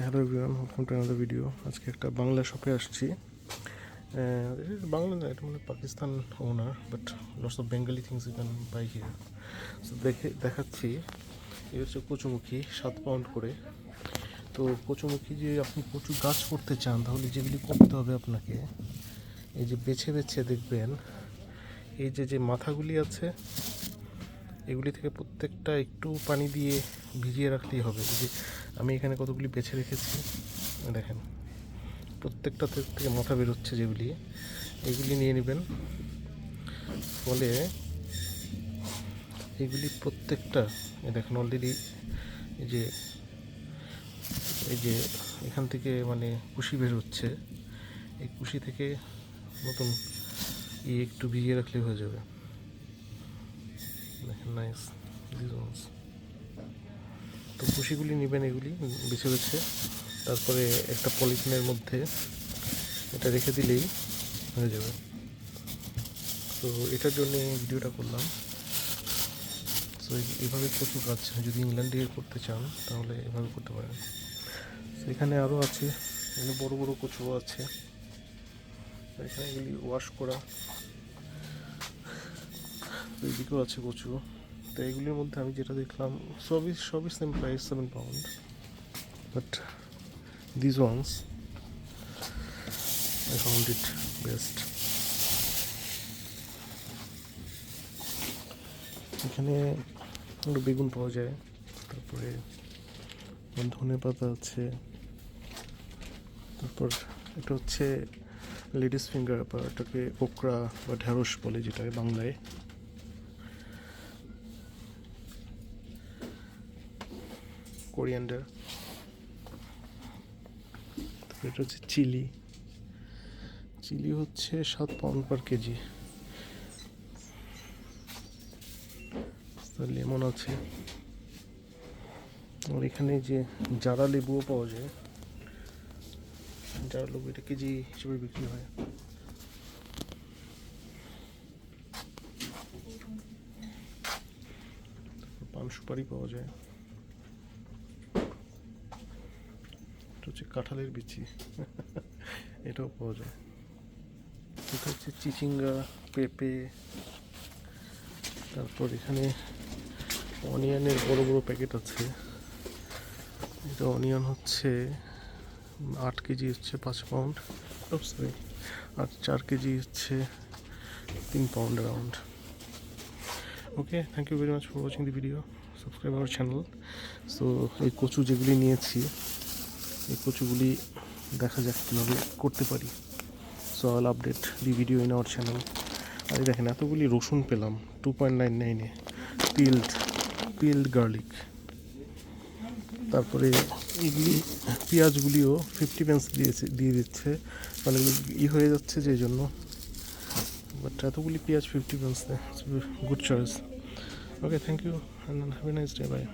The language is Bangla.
Hello everyone, welcome to another video. আজকে একটা বাংলা শপে আসছি। বাংলা না, এটা মানে Pakistan owner, but lots of Bengali things you can buy here. So দেখাচ্ছি, এই হচ্ছে কচুমুখী 7 পাউন্ড করে। তো কচুমুখী যে আপনি কচু গাছ করতে চান, তাহলে যেগুলি করতে হবে আপনাকে, এই যে বেছে বেছে দেখবেন, এই যে মাথাগুলি আছে, এগুলি থেকে প্রত্যেকটা একটু পানি দিয়ে ভিজিয়ে রাখলেই হবে। এই যে আমি এখানে কতগুলি বেছে রেখেছি, দেখেন প্রত্যেকটা থেকে মাথা বেরোচ্ছে, যেগুলি এগুলি নিয়ে নেবেন। ফলে এগুলি প্রত্যেকটা দেখেন অলরেডি এই যে এখান থেকে মানে কুশি বের হচ্ছে, এই কুশি থেকে নতুন একটু ভিজিয়ে রাখলে হয়ে যাবে। দেখেন নাইস দিস ওয়ান্স। তো কুশিগুলি নেবেন, এগুলি বেছে বেছে, তারপরে একটা পলিথিনের মধ্যে এটা রেখে দিলেই হয়ে যাবে। তো এটার জন্য ভিডিওটা করলাম। সো এভাবে কচু গাছ যদি ইংল্যান্ডে করতে চান তাহলে এভাবে করতে পারেন। তো এখানে আরও আছে, এখানে বড় বড় কচুও আছে, এখানে এগুলি ওয়াশ করা। তো এদিকেও আছে কচু। তো এগুলির মধ্যে আমি যেটা দেখলাম সবই same price, 7 pound, but this once I found it best. এখানে বেগুন পাওয়া যায়, তারপরে ধনে পাতা আছে, তারপর এটা হচ্ছে লেডিস ফিঙ্গার, বা এটাকে ওকরা বা ঢ্যাঁড়স বলে যেটাকে বাংলায়। কোরিয়ান্ডার, তারপর এটা হচ্ছে চিলি হচ্ছে 7 পাউন্ড পার কেজি। লেমন আছে, আর এখানে যে জারা লেবুও পাওয়া যায়। জারা লেবু এটা কেজি হিসেবে বিক্রি হয়। পান সুপারি পাওয়া যায়, এটা হচ্ছে কাঁঠালের বিচি এটাও পাওয়া যায়। এটা হচ্ছে চিচিঙ্গা, পেঁপে, তারপর এখানে অনিয়নের বড় বড় প্যাকেট আছে। এটা অনিয়ন হচ্ছে 8 কেজি হচ্ছে 5 পাউন্ড, সরি, আর 4 কেজি হচ্ছে 3 pound around. Okay, thank you very much for watching the video, subscribe our channel. So এই কচু যেগুলি নিয়েছি, এই কচুগুলি দেখা যাক কীভাবে করতে পারি। So I will update the video in our channel. আর দেখেন এতগুলি রসুন পেলাম 2.99-এ, পিল্ড গার্লিক। তারপরে এইগুলি পেঁয়াজগুলিও 50 পেন্স দিয়ে দিচ্ছে, মানে হয়ে যাচ্ছে যে জন্য। বাট এতগুলি পেঁয়াজ 50 pence, good choice. Okay, thank you and have a nice day, by.